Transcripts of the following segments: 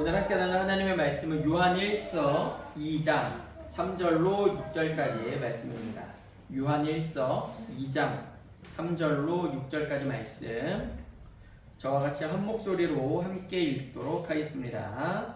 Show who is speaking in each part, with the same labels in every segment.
Speaker 1: 오늘 함께 나눌 하나님의 말씀은 요한 1서 2장 3절로 6절까지의 말씀입니다. 요한 1서 2장 3절로 6절까지 말씀, 저와 같이 한 목소리로 함께 읽도록 하겠습니다.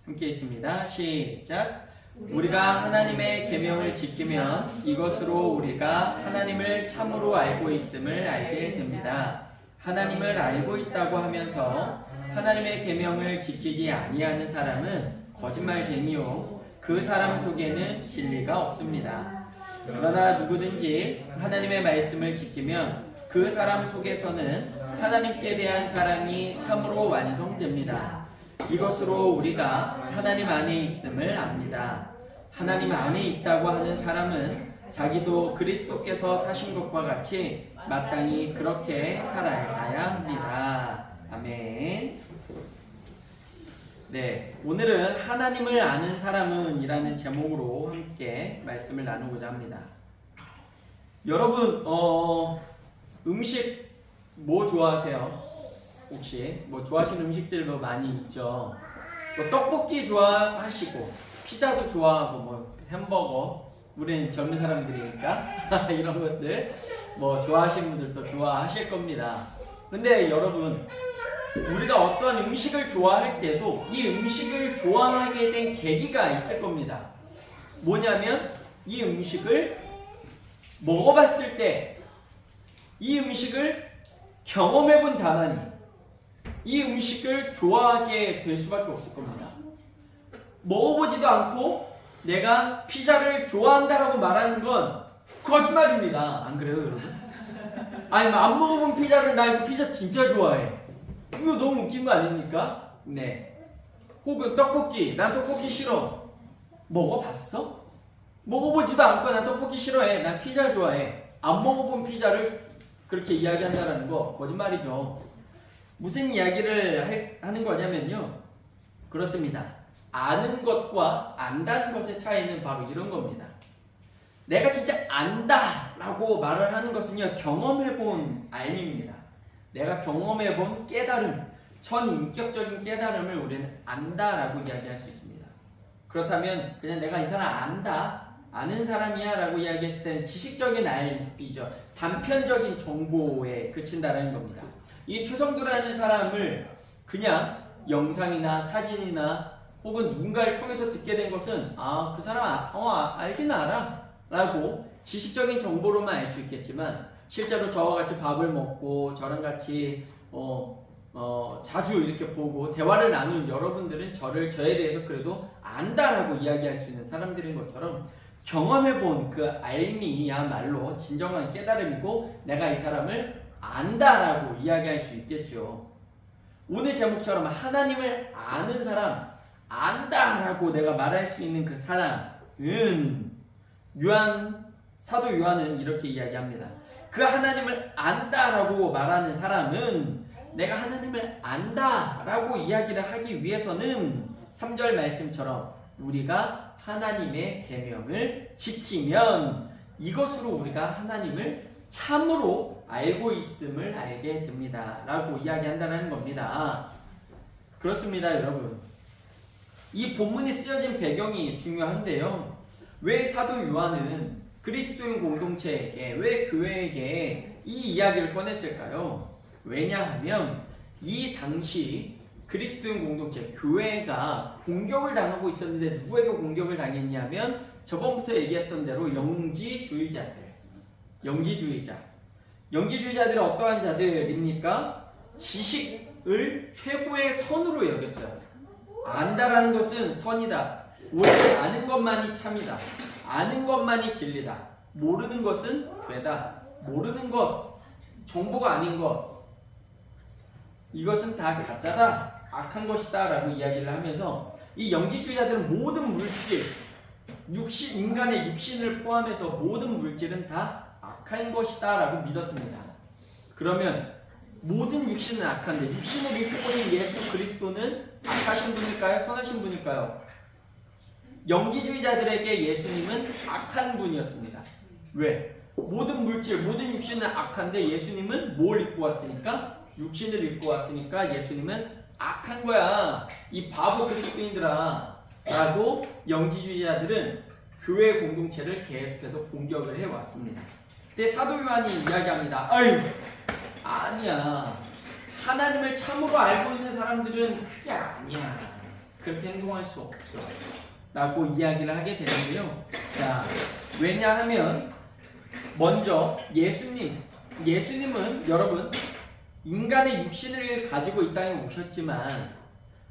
Speaker 1: 함께 읽습니다. 시작. 우리가 하나님의 계명을 지키면 이것으로 우리가 하나님을 참으로 알고 있음을 알게 됩니다. 하나님을 알고 있다고 하면서 하나님의 계명을 지키지 아니하는 사람은 거짓말쟁이요 그 사람 속에는 진리가 없습니다. 그러나 누구든지 하나님의 말씀을 지키면 그 사람 속에서는 하나님께 대한 사랑이 참으로 완성됩니다. 이것으로 우리가 하나님 안에 있음을 압니다. 하나님 안에 있다고 하는 사람은 자기도 그리스도께서 사신 것과 같이 마땅히 그렇게 살아가야 합니다. 아멘. 네, 오늘은 하나님을 아는 사람은 이라는 제목으로 함께 말씀을 나누고자 합니다. 여러분, 음식 뭐 좋아하세요? 혹시 뭐 좋아하시는 음식들도 많이 있죠. 뭐 떡볶이 좋아하시고 피자도 좋아하고 뭐 햄버거, 우리는 젊은 사람들이니까 이런 것들 뭐 좋아하시는 분들도 좋아하실 겁니다. 근데 여러분, 우리가 어떠한 음식을 좋아할 때도 이 음식을 좋아하게 된 계기가 있을 겁니다. 뭐냐면 이 음식을 먹어봤을 때 이 음식을 경험해본 자만이 이 음식을 좋아하게 될 수밖에 없을 겁니다. 먹어보지도 않고 내가 피자를 좋아한다라고 말하는 건 거짓말입니다. 안 그래요, 여러분? 아니, 안 먹어본 피자를 나 이거 피자 진짜 좋아해. 이거 너무 웃긴 거 아닙니까? 네. 혹은 떡볶이, 난 떡볶이 싫어. 먹어봤어? 먹어보지도 않고 난 떡볶이 싫어해. 난 피자 좋아해. 안 먹어본 피자를 그렇게 이야기한다는 거 거짓말이죠. 무슨 이야기를 하는 거냐면요, 그렇습니다. 아는 것과 안다는 것의 차이는 바로 이런 겁니다. 내가 진짜 안다 라고 말을 하는 것은요, 경험해본 알입니다. 내가 경험해본 깨달음, 전인격적인 깨달음을 우리는 안다 라고 이야기할 수 있습니다. 그렇다면 그냥 내가 이 사람 안다, 아는 사람이야 라고 이야기했을 때는 지식적인 알이죠. 단편적인 정보에 그친다라는 겁니다. 이 최성두라는 사람을 그냥 영상이나 사진이나 혹은 누군가를 통해서 듣게 된 것은 그 사람 알긴 알아 라고 지식적인 정보로만 알 수 있겠지만, 실제로 저와 같이 밥을 먹고 저랑 같이 자주 이렇게 보고 대화를 나눈 여러분들은 저에 대해서 그래도 안다라고 이야기할 수 있는 사람들인 것처럼 경험해본 그 알미야말로 진정한 깨달음이고 내가 이 사람을 안다라고 이야기할 수 있겠죠. 오늘 제목처럼 하나님을 아는 사람, 안다라고 내가 말할 수 있는 그 사람은 사도 요한은 이렇게 이야기합니다. 그 하나님을 안다라고 말하는 사람은 내가 하나님을 안다라고 이야기를 하기 위해서는 3절 말씀처럼 우리가 하나님의 계명을 지키면 이것으로 우리가 하나님을 참으로 알고 있음을 알게 됩니다 라고 이야기한다는 겁니다. 그렇습니다, 여러분. 이 본문이 쓰여진 배경이 중요한데요, 왜 사도 요한은 그리스도인 공동체에게, 왜 교회에게 이 이야기를 꺼냈을까요? 왜냐하면 이 당시 그리스도인 공동체, 교회가 공격을 당하고 있었는데 누구에게 공격을 당했냐면 저번부터 얘기했던 대로 영지주의자들은 어떠한 자들입니까? 지식을 최고의 선으로 여겼어요. 안다라는 것은 선이다. 오직 아는 것만이 참이다. 아는 것만이 진리다. 모르는 것은 죄다. 모르는 것, 정보가 아닌 것, 이것은 다 가짜다, 악한 것이다 라고 이야기를 하면서 이 영지주의자들은 모든 물질, 인간의 육신을 포함해서 모든 물질은 다 악한 것이다 라고 믿었습니다. 그러면 모든 육신은 악한데 육신을 입고 오신 예수 그리스도는 악하신 분일까요? 선하신 분일까요? 영지주의자들에게 예수님은 악한 분이었습니다. 왜? 모든 물질, 모든 육신은 악한데 예수님은 뭘 입고 왔으니까? 육신을 입고 왔으니까 예수님은 악한 거야. 이 바보 그리스도인들아. 라고 영지주의자들은 교회 공동체를 계속해서 공격을 해왔습니다. 그때 사도 요한이 이야기합니다. 아유, 아니야. 하나님을 참으로 알고 있는 사람들은 그게 아니야. 그렇게 행동할 수 없어. 라고 이야기를 하게 되는데요. 자, 왜냐하면 먼저 예수님은 여러분 인간의 육신을 가지고 이 땅에 오셨지만,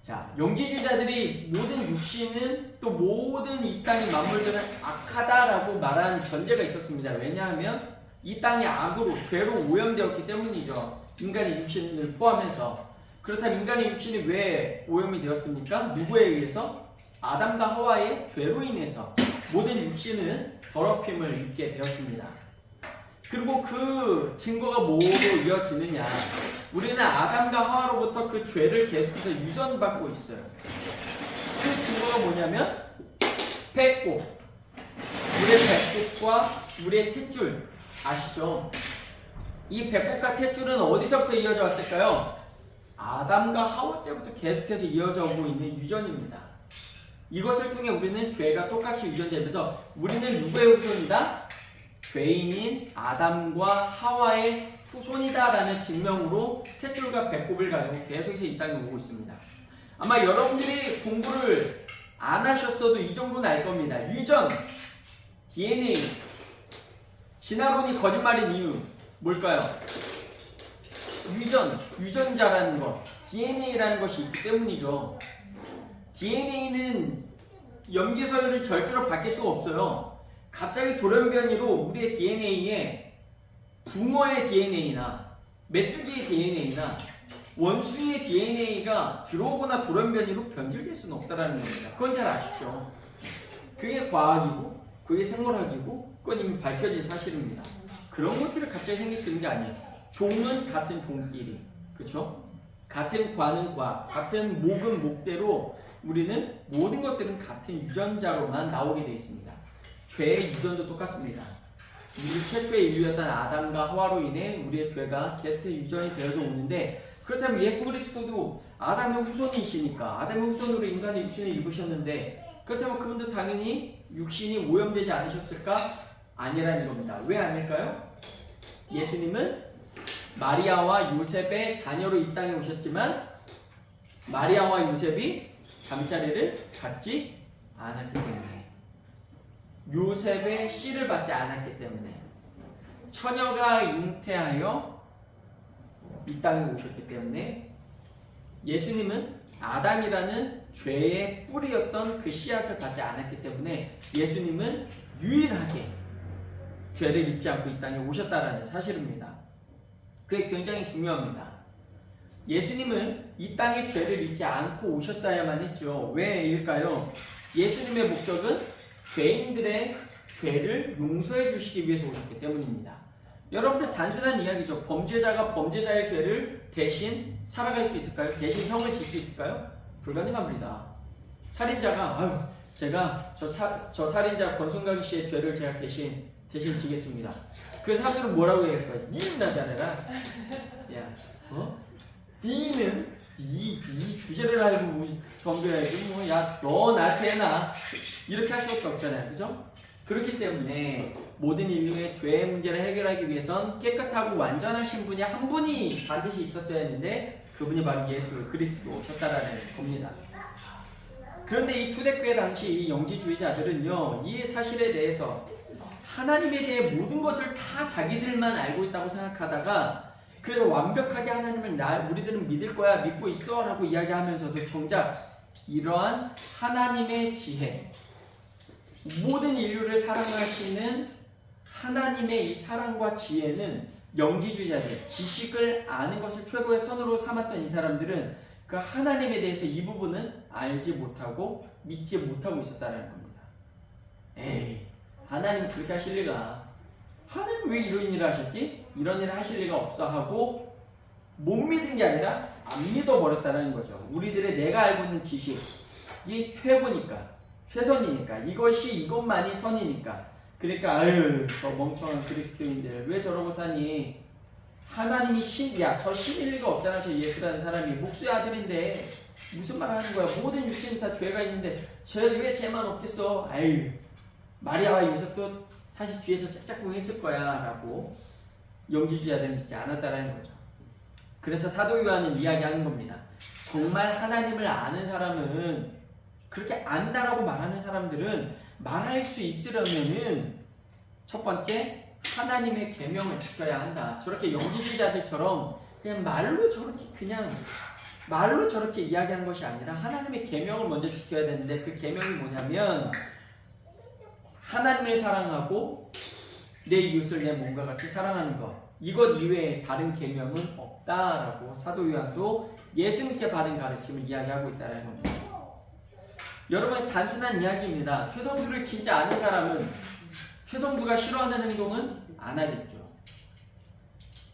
Speaker 1: 자, 영지주의자들이 모든 육신은 또 모든 이 땅의 만물들은 악하다라고 말하는 전제가 있었습니다. 왜냐하면 이 땅이 악으로 죄로 오염되었기 때문이죠. 인간의 육신을 포함해서. 그렇다면 인간의 육신이 왜 오염이 되었습니까? 누구에 의해서? 아담과 하와의 죄로 인해서 모든 육신은 더럽힘을 입게 되었습니다. 그리고 그 증거가 뭐로 이어지느냐? 우리는 아담과 하와로부터 그 죄를 계속해서 유전받고 있어요. 그 증거가 뭐냐면 배꼽. 우리의 배꼽과 우리의 탯줄 아시죠? 이 배꼽과 탯줄은 어디서부터 이어져 왔을까요? 아담과 하와 때부터 계속해서 이어져 오고 있는 유전입니다. 이것을 통해 우리는 죄가 똑같이 유전되면서 우리는 누구의 후손이다? 죄인인 아담과 하와의 후손이다라는 증명으로 탯줄과 배꼽을 가지고 계속해서 이 땅에 오고 있습니다. 아마 여러분들이 공부를 안 하셨어도 이 정도는 알 겁니다. 유전, DNA, 진화론이 거짓말인 이유 뭘까요? 유전자라는 것, DNA라는 것이 있기 때문이죠. DNA는 염기서열을 절대로 바뀔 수가 없어요. 갑자기 돌연변이로 우리의 DNA에 붕어의 DNA나 메뚜기의 DNA나 원숭이의 DNA가 들어오거나 돌연변이로 변질될 수는 없다는 겁니다. 그건 잘 아시죠? 그게 과학이고 그게 생물학이고 그건 이미 밝혀진 사실입니다. 그런 것들이 갑자기 생길 수 있는 게 아니에요. 종은 같은 종끼리, 그렇죠? 같은 과는 과, 같은 목은 목대로 우리는 모든 것들은 같은 유전자로만 나오게 되어 있습니다. 죄의 유전도 똑같습니다. 우리 최초의 인류였던 아담과 하와로 인해 우리의 죄가 계속해서 유전이 되어져 오는데, 그렇다면 예수 그리스도도 아담의 후손이시니까 아담의 후손으로 인간의 육신을 입으셨는데, 그렇다면 그분도 당연히 육신이 오염되지 않으셨을까? 아니라는 겁니다. 왜 아닐까요? 예수님은 마리아와 요셉의 자녀로 이 땅에 오셨지만 마리아와 요셉이 잠자리를 갖지 않았기 때문에, 요셉의 씨를 받지 않았기 때문에, 처녀가 잉태하여 이 땅에 오셨기 때문에, 예수님은 아담이라는 죄의 뿌리였던 그 씨앗을 받지 않았기 때문에 예수님은 유일하게 죄를 입지 않고 이 땅에 오셨다라는 사실입니다. 그게 굉장히 중요합니다. 예수님은 이 땅에 죄를 입지 않고 오셨어야만 했죠. 왜일까요? 예수님의 목적은 죄인들의 죄를 용서해 주시기 위해서 오셨기 때문입니다. 여러분들 단순한 이야기죠. 범죄자가 범죄자의 죄를 대신 살아갈 수 있을까요? 대신 형을 질 수 있을까요? 불가능합니다. 살인자가 제가 저 살인자 권순강 씨의 죄를 제가 대신 지겠습니다. 그 사람들은 뭐라고 얘기할까요? 니는 나 잘해라. 야, 니는 네 주제를 알고 덤벼야지. 야, 너 나 죄나 이렇게 할 수밖에 없잖아요, 그죠? 그렇기 때문에 모든 인류의 죄의 문제를 해결하기 위해선 깨끗하고 완전하신 분이 한 분이 반드시 있었어야 했는데, 그분이 바로 예수 그리스도셨다라는 겁니다. 그런데 이 초대교회 당시 이 영지주의자들은요, 이 사실에 대해서 하나님에 대해 모든 것을 다 자기들만 알고 있다고 생각하다가, 그래서 완벽하게 하나님을 우리들은 믿을 거야, 믿고 있어 라고 이야기하면서도 정작 이러한 하나님의 지혜, 모든 인류를 사랑하시는 하나님의 이 사랑과 지혜는 영지주의자들, 지식을 아는 것을 최고의 선으로 삼았던 이 사람들은 그 하나님에 대해서 이 부분은 알지 못하고 믿지 못하고 있었다는 겁니다. 에이, 하나님 그렇게 하실 리가, 하나님 왜 이런 일을 하셨지? 이런 일을 하실 리가 없어 하고 못 믿은 게 아니라 안 믿어버렸다는 거죠. 우리들의 내가 알고 있는 지식이 최고니까, 최선이니까, 이것만이 선이니까, 그러니까 저 멍청한 그리스도인들 왜 저러고 사니? 하나님이 저 신일 리가 없잖아. 저 예수라는 사람이 목수의 아들인데 무슨 말 하는 거야. 모든 육신은 다 죄가 있는데 왜 죄만 없겠어. 아유, 마리아와 요셉도 사실 뒤에서 짝짝꿍 했을 거야 라고 영지주의자들은 믿지 않았다라는 거죠. 그래서 사도 요한은 이야기하는 겁니다. 정말 하나님을 아는 사람은, 그렇게 안다라고 말하는 사람들은 말할 수 있으려면은 첫 번째 하나님의 계명을 지켜야 한다. 저렇게 영지주의자들처럼 그냥 말로 저렇게 이야기하는 것이 아니라 하나님의 계명을 먼저 지켜야 되는데, 그 계명이 뭐냐면 하나님을 사랑하고 내 이웃을 내 몸과 같이 사랑하는 것, 이것 이외에 다른 계명은 없다라고 사도 요한도 예수님께 받은 가르침을 이야기하고 있다는 겁니다. 여러분, 단순한 이야기입니다. 최성두를 진짜 아는 사람은 최성두가 싫어하는 행동은 안 하겠죠.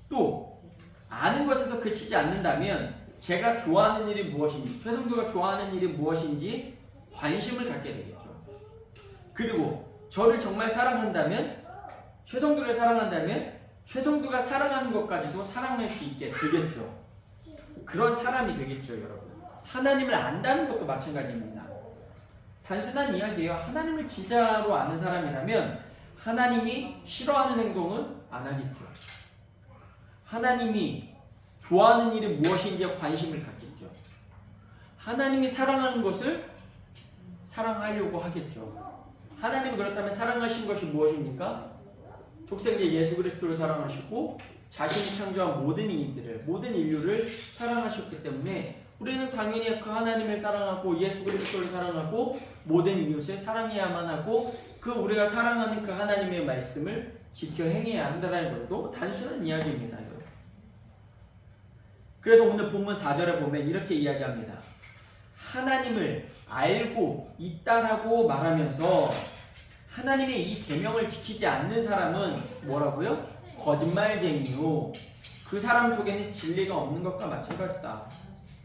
Speaker 1: 또 아는 것에서 그치지 않는다면 제가 좋아하는 일이 무엇인지, 최성두가 좋아하는 일이 무엇인지 관심을 갖게 되겠죠. 그리고 저를 정말 사랑한다면, 최성두를 사랑한다면 최성두가 사랑하는 것까지도 사랑할 수 있게 되겠죠. 그런 사람이 되겠죠, 여러분. 하나님을 안다는 것도 마찬가지입니다. 단순한 이야기예요. 하나님을 진짜로 아는 사람이라면 하나님이 싫어하는 행동은 안 하겠죠. 하나님이 좋아하는 일이 무엇인지에 관심을 갖겠죠. 하나님이 사랑하는 것을 사랑하려고 하겠죠. 하나님이 그렇다면 사랑하신 것이 무엇입니까? 독생자 예수 그리스도를 사랑하시고 자신이 창조한 모든 이들을, 모든 인류를 사랑하셨기 때문에 우리는 당연히 그 하나님을 사랑하고 예수 그리스도를 사랑하고 모든 이웃을 사랑해야만 하고, 그 우리가 사랑하는 그 하나님의 말씀을 지켜 행해야 한다는 것도 단순한 이야기입니다. 그래서 오늘 본문 4절에 보면 이렇게 이야기합니다. 하나님을 알고 있다라고 말하면서 하나님의 이 계명을 지키지 않는 사람은 뭐라고요? 거짓말쟁이요. 그 사람 속에는 진리가 없는 것과 마찬가지다.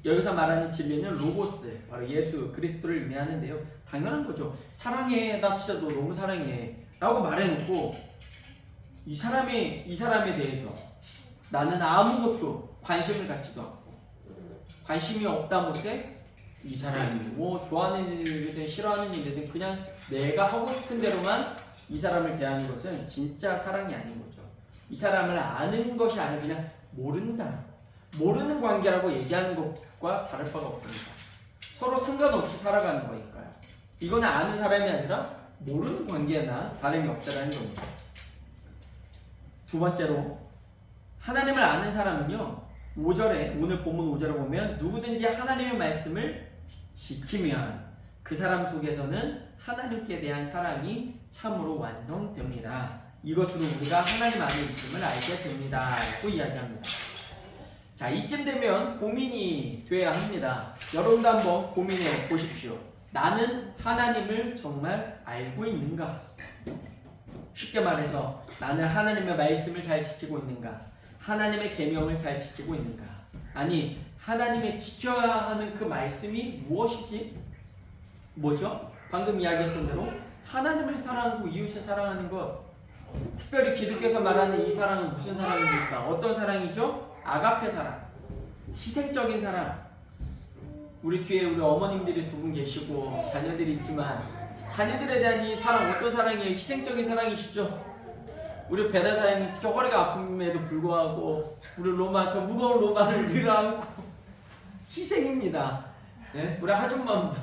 Speaker 1: 여기서 말하는 진리는 로고스, 바로 예수 그리스도를 의미하는데요. 당연한 거죠. 사랑해, 나 진짜 너 너무 사랑해 라고 말해놓고 이 사람에 대해서 나는 아무것도 관심을 갖지도 않고, 관심이 없다 못해 이 사람이 뭐 좋아하는 일이든 싫어하는 일이든 그냥 내가 하고 싶은 대로만 이 사람을 대하는 것은 진짜 사랑이 아닌 거죠. 이 사람을 아는 것이 아니라 그냥 모르는 관계라고 얘기하는 것과 다를 바가 없습니다. 서로 상관없이 살아가는 거니까요. 이거는 아는 사람이 아니라 모르는 관계나 다름이 없다는 겁니다. 두 번째로, 하나님을 아는 사람은요, 5절에, 오늘 본문 5절에 보면 누구든지 하나님의 말씀을 지키면 그 사람 속에서는 하나님께 대한 사랑이 참으로 완성됩니다. 이것으로 우리가 하나님 안에 있음을 알게 됩니다 라고 이야기합니다. 자, 이쯤 되면 고민이 돼야 합니다. 여러분도 한번 고민해 보십시오. 나는 하나님을 정말 알고 있는가? 쉽게 말해서 나는 하나님의 말씀을 잘 지키고 있는가? 하나님의 계명을 잘 지키고 있는가? 아니, 하나님의 지켜야 하는 그 말씀이 무엇이지? 뭐죠? 방금 이야기했던 대로 하나님을 사랑하고 이웃을 사랑하는 것, 특별히 기독교에서 말하는 이 사랑은 무슨 사랑입니까? 어떤 사랑이죠? 아가페 사랑, 희생적인 사랑. 우리 뒤에 우리 어머님들이 두 분 계시고 자녀들이 있지만 자녀들에 대한 이 사랑, 어떤 사랑이에요? 희생적인 사랑이시죠? 우리 배다 사장님 특히 허리가 아픔에도 불구하고 우리 저 무거운 로마를 밀어안고 희생입니다. 네? 우리 하준맘도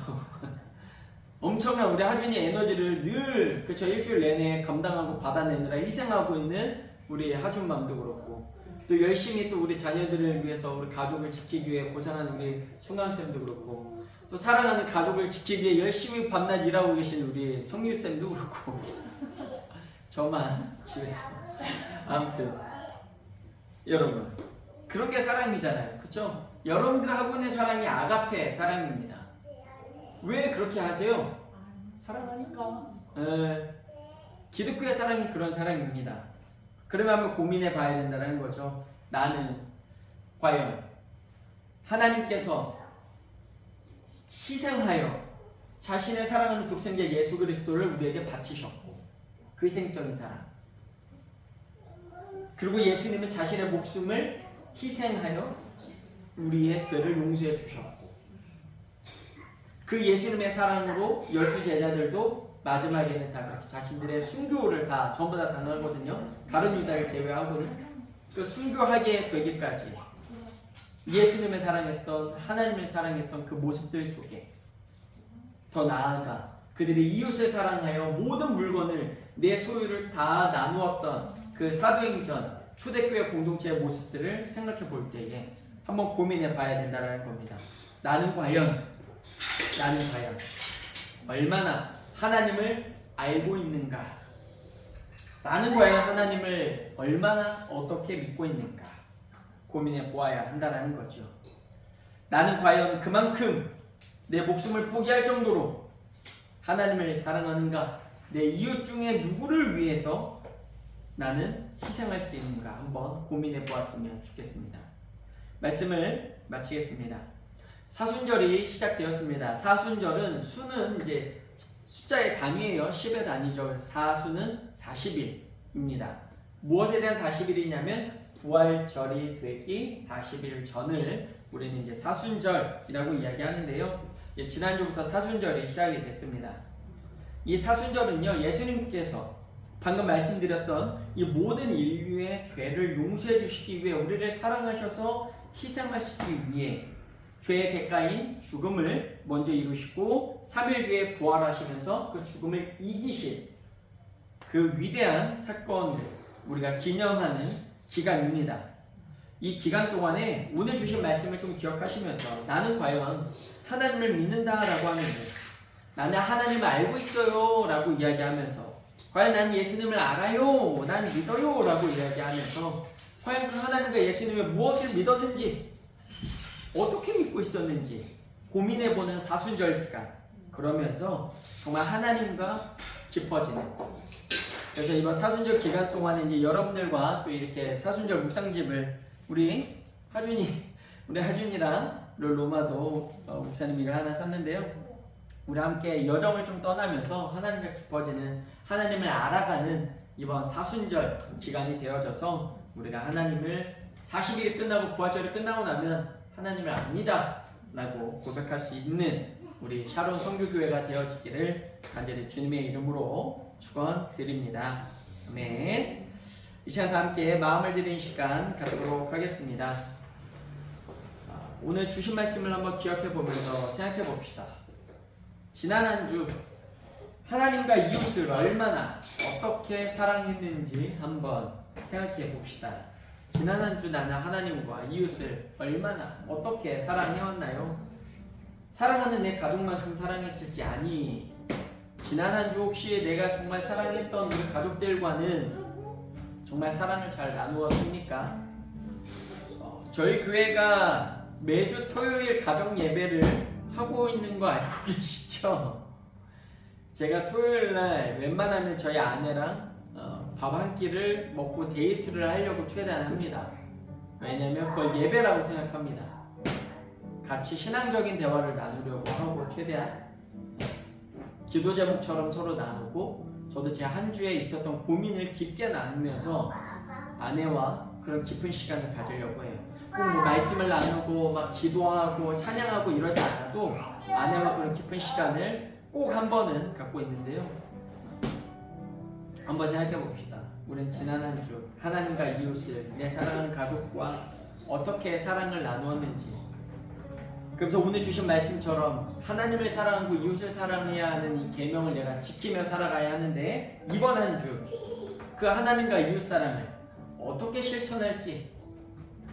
Speaker 1: 엄청난 우리 하준이 에너지를 늘 그쵸 일주일 내내 감당하고 받아내느라 희생하고 있는 우리 하준맘도 그렇고, 또 열심히 또 우리 자녀들을 위해서 우리 가족을 지키기 위해 고생하는 우리 승환쌤도 그렇고, 또 사랑하는 가족을 지키기 위해 열심히 밤낮 일하고 계신 우리 성유쌤도 그렇고 저만 집에서. 아무튼 여러분, 그런 게 사랑이잖아요. 그쵸? 여러분들 하고 있는 사랑이 아가페 사랑입니다. 왜 그렇게 하세요? 사랑하니까. 기독교의 사랑이 그런 사랑입니다. 그러면 한번 고민해 봐야 된다는 거죠. 나는 과연 하나님께서 희생하여 자신의 사랑하는 독생자 예수 그리스도를 우리에게 바치셨고, 그 희생적인 사랑, 그리고 예수님은 자신의 목숨을 희생하여 우리의 죄를 용서해 주셨고, 그 예수님의 사랑으로 12제자들도 마지막에는 다 그렇게 자신들의 순교를 다 전부 다 당하거든요. 가룟 유다를 제외하고는. 그 순교하게 되기까지 예수님을 사랑했던, 하나님을 사랑했던 그 모습들 속에 더 나아가 그들이 이웃을 사랑하여 모든 물건을, 내 소유를 다 나누었던 그 사도행전 초대교회 공동체의 모습들을 생각해 볼 때에 한번 고민해 봐야 된다는 겁니다. 나는 과연 얼마나 하나님을 알고 있는가? 나는 과연 하나님을 얼마나 어떻게 믿고 있는가? 고민해 보아야 한다는 거죠. 나는 과연 그만큼 내 목숨을 포기할 정도로 하나님을 사랑하는가? 내 이웃 중에 누구를 위해서 나는 희생할 수 있는가? 한번 고민해 보았으면 좋겠습니다. 말씀을 마치겠습니다. 사순절이 시작되었습니다. 사순절은 수는 이제 숫자의 단위예요. 10의 단위죠. 사수는 40일입니다. 무엇에 대한 40일이냐면 부활절이 되기 40일 전을 우리는 이제 사순절이라고 이야기하는데요. 지난주부터 사순절이 시작이 됐습니다. 이 사순절은요, 예수님께서 방금 말씀드렸던 이 모든 인류의 죄를 용서해 주시기 위해, 우리를 사랑하셔서 희생하시기 위해 죄의 대가인 죽음을 먼저 이루시고 3일 뒤에 부활하시면서 그 죽음을 이기실 그 위대한 사건을 우리가 기념하는 기간입니다. 이 기간 동안에 오늘 주신 말씀을 좀 기억하시면서, 나는 과연 하나님을 믿는다라고 하는데, 나는 하나님을 알고 있어요 라고 이야기하면서, 과연 난 예수님을 알아요, 난 믿어요 라고 이야기하면서, 과연 그 하나님과 예수님의 무엇을 믿었는지, 어떻게 믿고 있었는지 고민해보는 사순절 기간, 그러면서 정말 하나님과 깊어지는, 그래서 이번 사순절 기간 동안에 이제 여러분들과 또 이렇게 사순절 묵상집을 우리 하준이랑 로마도 목사님이 하나 샀는데요. 우리 함께 여정을 좀 떠나면서 하나님과 깊어지는, 하나님을 알아가는 이번 사순절 기간이 되어져서 우리가 하나님을 40일이 끝나고 부활절이 끝나고 나면 하나님을 압니다 라고 고백할 수 있는 우리 샤론 선교교회가 되어지기를 간절히 주님의 이름으로 축원드립니다. 아멘. 이 시간 다 함께 마음을 드리는 시간 갖도록 하겠습니다. 오늘 주신 말씀을 한번 기억해 보면서 생각해 봅시다. 지난 한 주 하나님과 이웃을 얼마나 어떻게 사랑했는지 한번 생각해 봅시다. 지난 한 주 나는 하나님과 이웃을 얼마나 어떻게 사랑해왔나요? 사랑하는 내 가족만큼 사랑했을지 아니, 지난 한 주 혹시 내가 정말 사랑했던 우리 가족들과는 정말 사랑을 잘 나누었습니까? 저희 교회가 매주 토요일 가정 예배를 하고 있는 거 알고 계시죠? 제가 토요일날 웬만하면 저희 아내랑 밥 한 끼를 먹고 데이트를 하려고 최대한 합니다. 왜냐면 그걸 예배라고 생각합니다. 같이 신앙적인 대화를 나누려고 하고 최대한 기도 제목처럼 서로 나누고, 저도 제 한 주에 있었던 고민을 깊게 나누면서 아내와 그런 깊은 시간을 가지려고 해요. 꼭 뭐 말씀을 나누고 막 기도하고 찬양하고 이러지 않아도 아내와 그런 깊은 시간을 꼭 한 번은 갖고 있는데요. 한번 생각해 봅시다. 우린 지난 한 주 하나님과 이웃을, 내 사랑하는 가족과 어떻게 사랑을 나누었는지, 그래서 오늘 주신 말씀처럼 하나님을 사랑하고 이웃을 사랑해야 하는 이 계명을 내가 지키며 살아가야 하는데, 이번 한 주 그 하나님과 이웃 사랑을 어떻게 실천할지,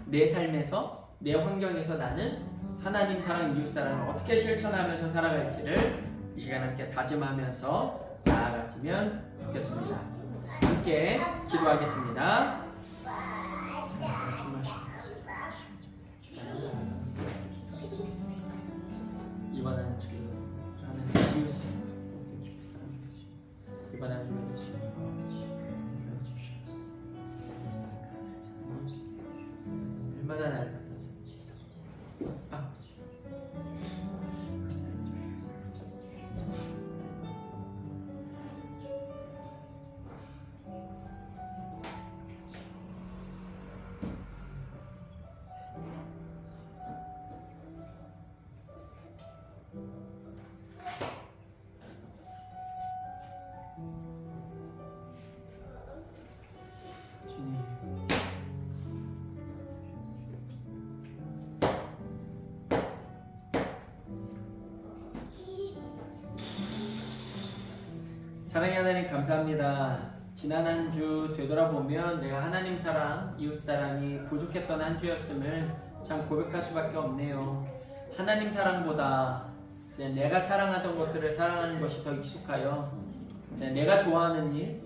Speaker 1: 내 삶에서, 내 환경에서 나는 하나님 사랑, 이웃 사랑을 어떻게 실천하면서 살아갈지를 이 시간 함께 다짐하면서 나아갔으면 좋겠습니다. 함께 기도하겠습니다. 이번 한 주 하나님 이웃을 깊이 사랑해 주시고, 이번 한 주에 주시고 얼마나 날 같아서인지 아버지 사랑의 하나님 감사합니다. 지난 한 주 되돌아보면 내가 하나님 사랑, 이웃 사랑이 부족했던 한 주였음을 참 고백할 수밖에 없네요. 하나님 사랑보다 내가 사랑하던 것들을 사랑하는 것이 더 익숙하여 내가 좋아하는 일,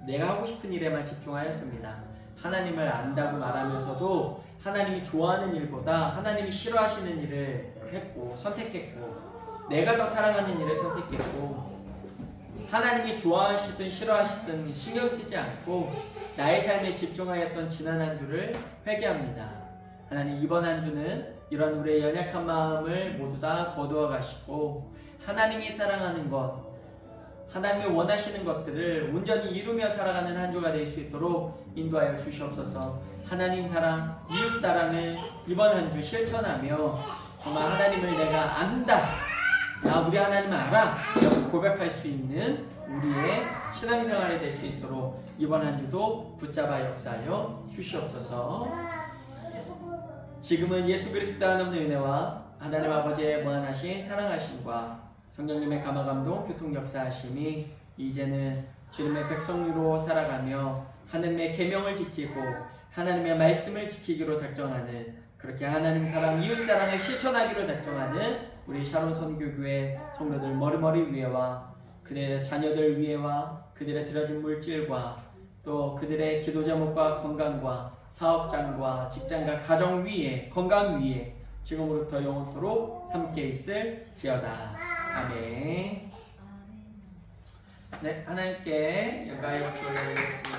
Speaker 1: 내가 하고 싶은 일에만 집중하였습니다. 하나님을 안다고 말하면서도 하나님이 좋아하는 일보다 하나님이 싫어하시는 일을 했고 선택했고, 내가 더 사랑하는 일을 선택했고, 하나님이 좋아하시든 싫어하시든 신경 쓰지 않고 나의 삶에 집중하였던 지난 한 주를 회개합니다. 하나님, 이번 한 주는 이런 우리의 연약한 마음을 모두 다 거두어 가시고 하나님이 사랑하는 것, 하나님이 원하시는 것들을 온전히 이루며 살아가는 한 주가 될 수 있도록 인도하여 주시옵소서. 하나님 사랑, 이웃 사랑을 이번 한 주 실천하며 정말 하나님을 내가 안다, 나 우리 하나님을 알아 라고 고백할 수 있는 우리의 신앙생활이 될 수 있도록 이번 한 주도 붙잡아 역사하여 주시옵소서. 지금은 예수 그리스도 하나님의 은혜와 하나님 아버지의 무한하신 사랑하심과 성령님의 감화감동 교통 역사하심이 이제는 주님의 백성으로 살아가며 하나님의 계명을 지키고 하나님의 말씀을 지키기로 작정하는, 그렇게 하나님 사랑, 이웃 사랑을 실천하기로 작정하는 우리 샤론 선교교회 성도들 머리머리 위에와 그들의 자녀들 위에와 그들의 들어진 물질과 또 그들의 기도 제목과 건강과 사업장과 직장과 가정 위에, 건강 위에 지금으로부터 영원토록 함께 있을지어다. 아멘. 네, 하나님께 영광의 박수 올려드리겠습니다.